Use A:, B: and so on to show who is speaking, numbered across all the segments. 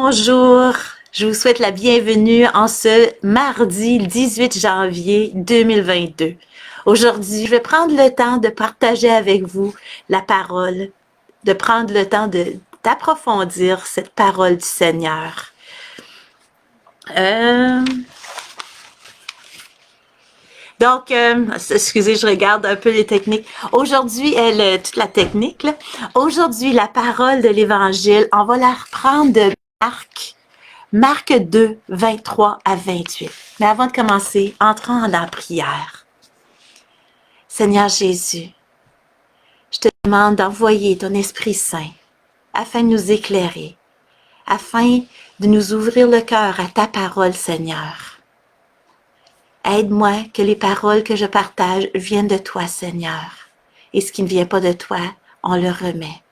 A: Bonjour, je vous souhaite la bienvenue en ce mardi 18 janvier 2022. Aujourd'hui, je vais prendre le temps de partager avec vous la parole, de prendre le temps d'approfondir cette parole du Seigneur. Excusez, je regarde un peu les techniques. Aujourd'hui, toute la technique, là. Aujourd'hui, la parole de l'Évangile, on va la reprendre de Marc 2, 23 à 28. Mais avant de commencer, entrons en la prière. Seigneur Jésus, je te demande d'envoyer ton Esprit Saint afin de nous éclairer, afin de nous ouvrir le cœur à ta parole, Seigneur. Aide-moi que les paroles que je partage viennent de toi, Seigneur. Et ce qui ne vient pas de toi, on le remet.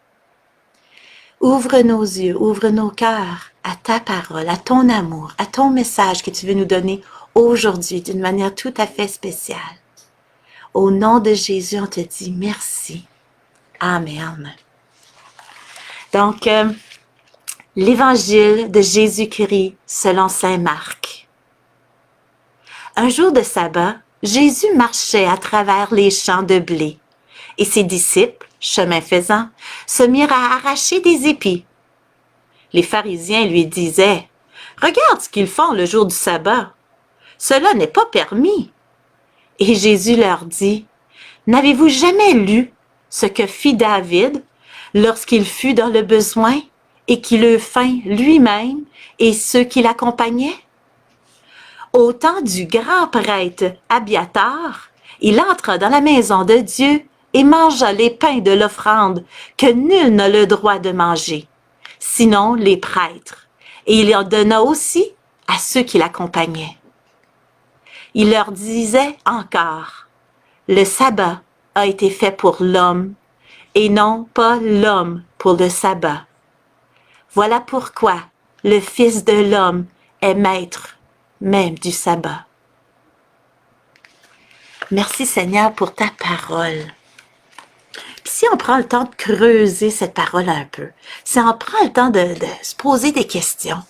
A: Ouvre nos yeux, ouvre nos cœurs à ta parole, à ton amour, à ton message que tu veux nous donner aujourd'hui d'une manière tout à fait spéciale. Au nom de Jésus, on te dit merci. Amen. Donc, l'Évangile de Jésus-Christ selon saint Marc. Un jour de sabbat, Jésus marchait à travers les champs de blé, et ses disciples, chemin faisant, se mirent à arracher des épis. Les pharisiens lui disaient, « Regarde ce qu'ils font le jour du sabbat. Cela n'est pas permis. » Et Jésus leur dit, « N'avez-vous jamais lu ce que fit David lorsqu'il fut dans le besoin et qu'il eut faim lui-même et ceux qui l'accompagnaient? Au temps du grand prêtre Abiatar, il entra dans la maison de Dieu et mangea les pains de l'offrande que nul n'a le droit de manger, sinon les prêtres, et il en donna aussi à ceux qui l'accompagnaient. Il leur disait encore, « Le sabbat a été fait pour l'homme, et non pas l'homme pour le sabbat. Voilà pourquoi le Fils de l'homme est maître même du sabbat. » Merci Seigneur pour ta parole. Puis si on prend le temps de creuser cette parole un peu, si on prend le temps de se poser des questions,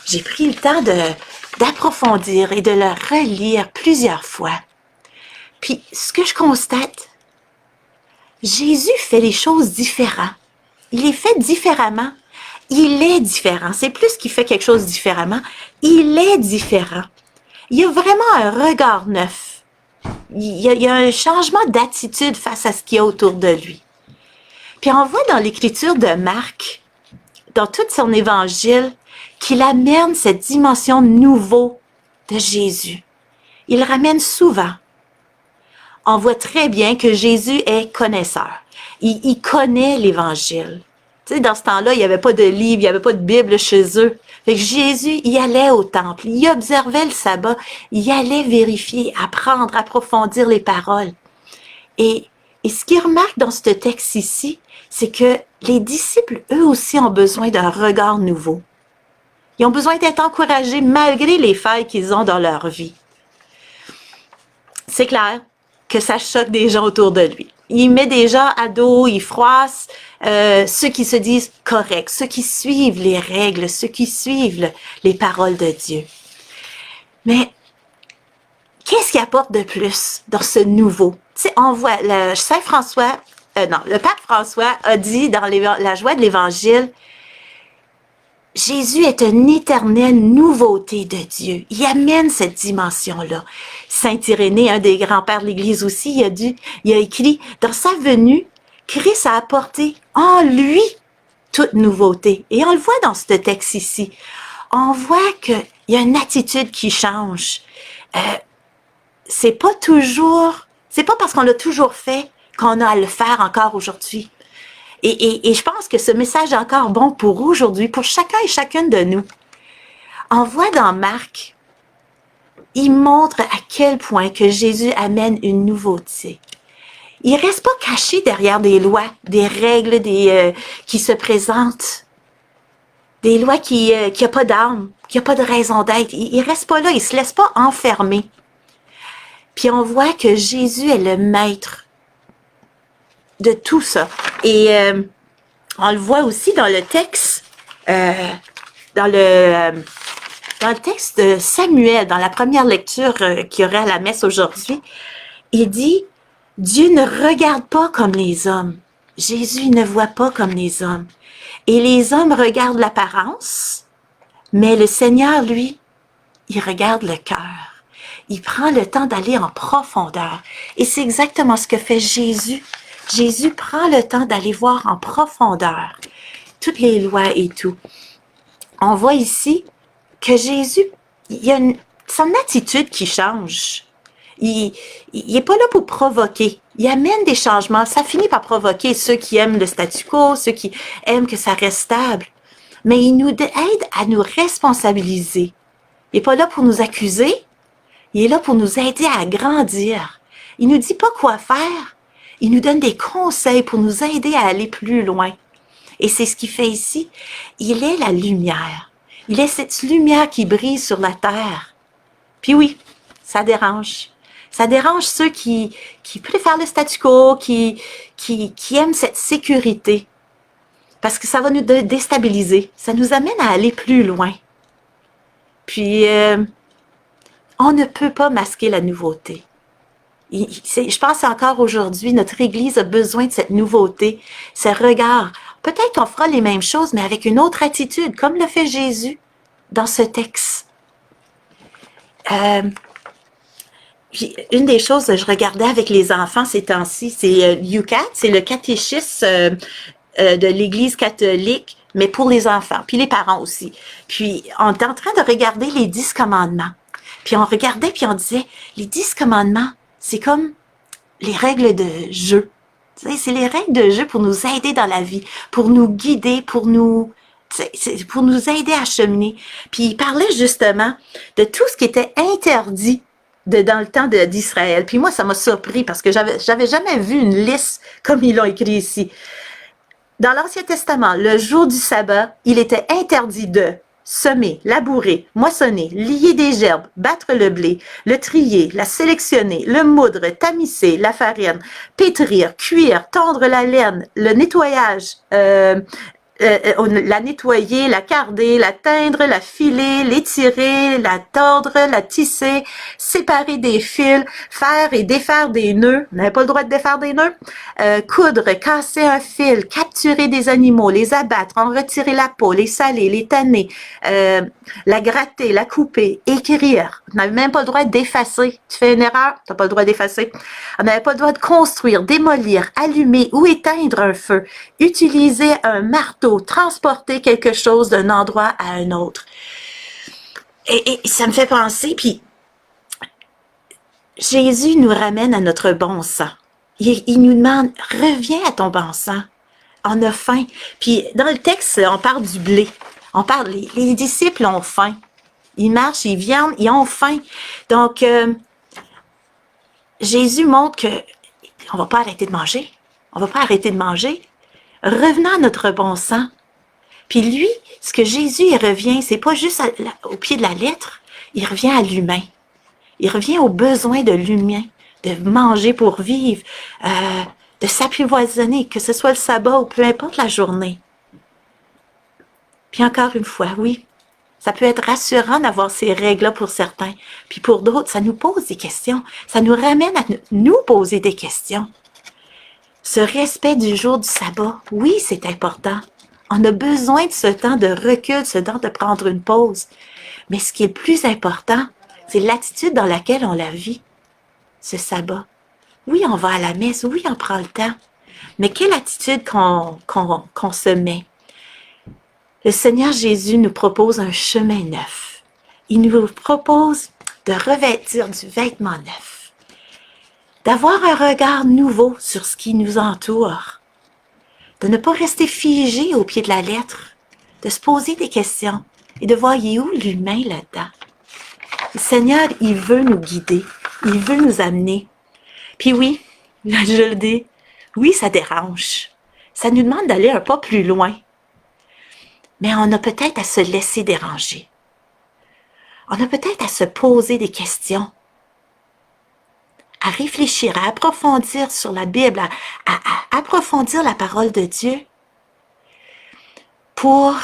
A: j'ai pris le temps d'approfondir et de le relire plusieurs fois. Puis ce que je constate, Jésus fait les choses différemment. Il les fait différemment. Il est différent. C'est plus qu'il fait quelque chose différemment. Il est différent. Il y a vraiment un regard neuf. Il y a un changement d'attitude face à ce qu'il y a autour de lui. Puis on voit dans l'écriture de Marc, dans tout son évangile, qu'il amène cette dimension nouveau de Jésus. Il le ramène souvent. On voit très bien que Jésus est connaisseur. Il connaît l'évangile. Tu sais, dans ce temps-là, il n'y avait pas de livre, il n'y avait pas de Bible chez eux. Fait que Jésus, il allait au temple, il observait le sabbat, il allait vérifier, apprendre, approfondir les paroles. Et ce qu'il remarque dans ce texte ici, c'est que les disciples, eux aussi, ont besoin d'un regard nouveau. Ils ont besoin d'être encouragés malgré les failles qu'ils ont dans leur vie. C'est clair que ça choque des gens autour de lui. Il met des gens à dos, il froisse ceux qui se disent corrects, ceux qui suivent les règles, ceux qui suivent les paroles de Dieu. Mais qu'est-ce qu'il apporte de plus dans ce nouveau? Tu sais, on voit le pape François a dit dans la joie de l'Évangile, Jésus est une éternelle nouveauté de Dieu. Il amène cette dimension-là. Saint Irénée, un des grands-pères de l'Église aussi, il a écrit, dans sa venue, Christ a apporté en lui toute nouveauté. Et on le voit dans ce texte ici. On voit qu'il y a une attitude qui change. C'est pas parce qu'on l'a toujours fait qu'on a à le faire encore aujourd'hui. Et je pense que ce message est encore bon pour aujourd'hui, pour chacun et chacune de nous. On voit dans Marc, il montre à quel point que Jésus amène une nouveauté. Il reste pas caché derrière des lois, des règles qui se présentent, des lois qui a pas d'âme, qui a pas de raison d'être. Il reste pas là, il se laisse pas enfermer. Puis on voit que Jésus est le maître de tout ça. Et on le voit aussi dans le texte, dans le texte de Samuel, dans la première lecture qu'il y aurait à la messe aujourd'hui, il dit, Dieu ne regarde pas comme les hommes. Jésus ne voit pas comme les hommes. Et les hommes regardent l'apparence, mais le Seigneur, lui, il regarde le cœur. Il prend le temps d'aller en profondeur. Et c'est exactement ce que fait Jésus. Jésus prend le temps d'aller voir en profondeur toutes les lois et tout. On voit ici que Jésus, il y a son attitude qui change. Il est pas là pour provoquer. Il amène des changements. Ça finit par provoquer ceux qui aiment le statu quo, ceux qui aiment que ça reste stable. Mais il nous aide à nous responsabiliser. Il est pas là pour nous accuser. Il est là pour nous aider à grandir. Il nous dit pas quoi faire. Il nous donne des conseils pour nous aider à aller plus loin. Et c'est ce qu'il fait ici. Il est la lumière. Il est cette lumière qui brille sur la terre. Puis oui, ça dérange. Ça dérange ceux qui préfèrent le statu quo, qui aiment cette sécurité. Parce que ça va nous déstabiliser. Ça nous amène à aller plus loin. Puis, on ne peut pas masquer la nouveauté. Je pense encore aujourd'hui, notre Église a besoin de cette nouveauté, ce regard. Peut-être qu'on fera les mêmes choses, mais avec une autre attitude, comme le fait Jésus dans ce texte. Une des choses que je regardais avec les enfants ces temps-ci, c'est UCAT, c'est le catéchisme de l'Église catholique, mais pour les enfants, puis les parents aussi. Puis, on était en train de regarder les 10 commandements. Puis, on regardait, puis on disait, les 10 commandements, c'est comme les règles de jeu. C'est les règles de jeu pour nous aider dans la vie, pour nous guider, pour nous aider à cheminer. Puis, il parlait justement de tout ce qui était interdit dans le temps d'Israël. Puis moi, ça m'a surpris parce que j'avais jamais vu une liste comme ils l'ont écrit ici. Dans l'Ancien Testament, le jour du sabbat, il était interdit de semer, labourer, moissonner, lier des gerbes, battre le blé, le trier, la sélectionner, le moudre, tamiser la farine, pétrir, cuire, tondre la laine, le nettoyage, la nettoyer, la carder, la teindre, la filer, l'étirer, la tordre, la tisser, séparer des fils, faire et défaire des nœuds. On n'avait pas le droit de défaire des nœuds. Coudre, casser un fil, capturer des animaux, les abattre, en retirer la peau, les saler, les tanner, la gratter, la couper, écrire. On n'avait même pas le droit d'effacer. Tu fais une erreur, tu n'as pas le droit d'effacer. On n'avait pas le droit de construire, démolir, allumer ou éteindre un feu, utiliser un marteau, transporter quelque chose d'un endroit à un autre. Et ça me fait penser, puis Jésus nous ramène à notre bon sens. Il nous demande, reviens à ton bon sens. On a faim. Puis dans le texte, on parle du blé. On parle, les disciples ont faim. Ils marchent, ils viennent, ils ont faim. Donc, Jésus montre que on va pas arrêter de manger. On va pas arrêter de manger. Revenons à notre bon sens. Puis lui, ce que Jésus, il revient, c'est pas juste au pied de la lettre, il revient à l'humain. Il revient aux besoins de l'humain, de manger pour vivre, de s'apprivoisonner, que ce soit le sabbat ou peu importe la journée. Puis encore une fois, oui, ça peut être rassurant d'avoir ces règles-là pour certains. Puis pour d'autres, ça nous pose des questions. Ça nous ramène à nous poser des questions. Ce respect du jour du sabbat, oui, c'est important. On a besoin de ce temps de recul, ce temps de prendre une pause. Mais ce qui est le plus important, c'est l'attitude dans laquelle on la vit, ce sabbat. Oui, on va à la messe, oui, on prend le temps. Mais quelle attitude qu'on se met? Le Seigneur Jésus nous propose un chemin neuf. Il nous propose de revêtir du vêtement neuf, d'avoir un regard nouveau sur ce qui nous entoure, de ne pas rester figé au pied de la lettre, de se poser des questions et de voir, il est où l'humain là-dedans? Le Seigneur, il veut nous guider, il veut nous amener. Puis oui, je le dis, oui, ça dérange. Ça nous demande d'aller un pas plus loin. Mais on a peut-être à se laisser déranger. On a peut-être à se poser des questions, à réfléchir, à approfondir sur la Bible, à approfondir la parole de Dieu pour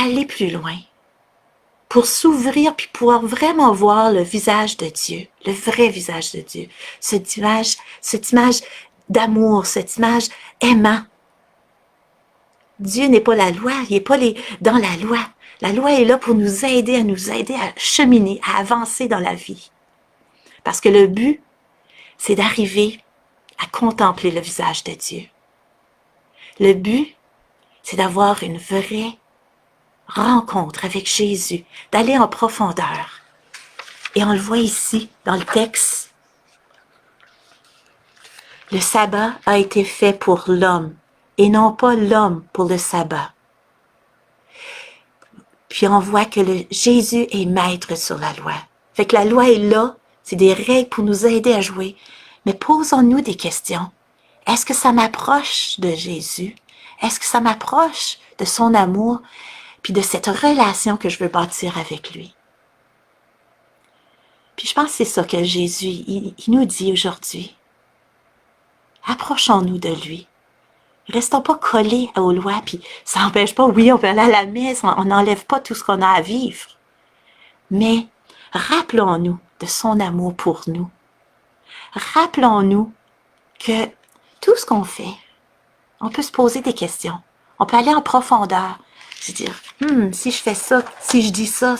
A: aller plus loin, pour s'ouvrir puis pouvoir vraiment voir le visage de Dieu, le vrai visage de Dieu, cette image d'amour, cette image aimant. Dieu n'est pas la loi, il n'est pas dans la loi. La loi est là pour nous aider à cheminer, à avancer dans la vie. Parce que le but, c'est d'arriver à contempler le visage de Dieu. Le but, c'est d'avoir une vraie rencontre avec Jésus, d'aller en profondeur. Et on le voit ici, dans le texte. Le sabbat a été fait pour l'homme, et non pas l'homme pour le sabbat. Puis on voit que Jésus est maître sur la loi. Fait que la loi est là, c'est des règles pour nous aider à jouer. Mais posons-nous des questions. Est-ce que ça m'approche de Jésus? Est-ce que ça m'approche de son amour, puis de cette relation que je veux bâtir avec lui? Puis je pense que c'est ça que Jésus, il nous dit aujourd'hui. Approchons-nous de lui. Restons pas collés aux lois, puis ça n'empêche pas, oui, on peut aller à la messe, on n'enlève pas tout ce qu'on a à vivre. Mais rappelons-nous de son amour pour nous. Rappelons-nous que tout ce qu'on fait, on peut se poser des questions. On peut aller en profondeur. Se dire, si je fais ça, si je dis ça,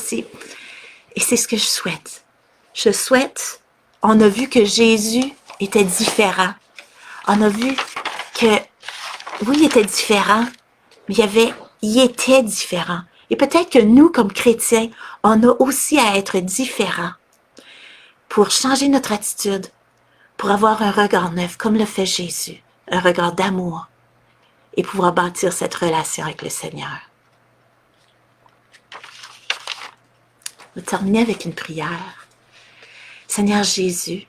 A: et c'est ce que je souhaite. Je souhaite, on a vu que Jésus était différent. On a vu que, oui, il était différent, mais il était différent. Et peut-être que nous, comme chrétiens, on a aussi à être différents pour changer notre attitude, pour avoir un regard neuf, comme le fait Jésus, un regard d'amour, et pouvoir bâtir cette relation avec le Seigneur. On va terminer avec une prière. Seigneur Jésus,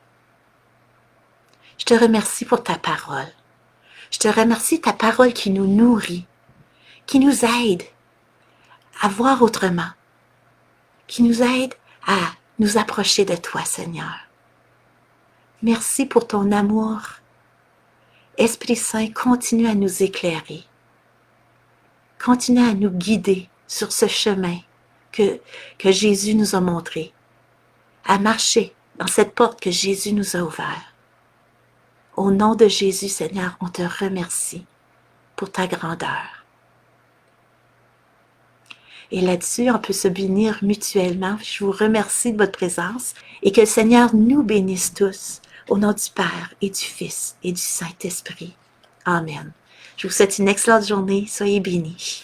A: je te remercie pour ta parole. Je te remercie ta parole qui nous nourrit, qui nous aide à voir autrement, qui nous aide à nous approcher de toi, Seigneur. Merci pour ton amour. Esprit Saint, continue à nous éclairer. Continue à nous guider sur ce chemin que Jésus nous a montré, à marcher dans cette porte que Jésus nous a ouverte. Au nom de Jésus, Seigneur, on te remercie pour ta grandeur. Et là-dessus, on peut se bénir mutuellement. Je vous remercie de votre présence et que le Seigneur nous bénisse tous au nom du Père et du Fils et du Saint-Esprit. Amen. Je vous souhaite une excellente journée. Soyez bénis.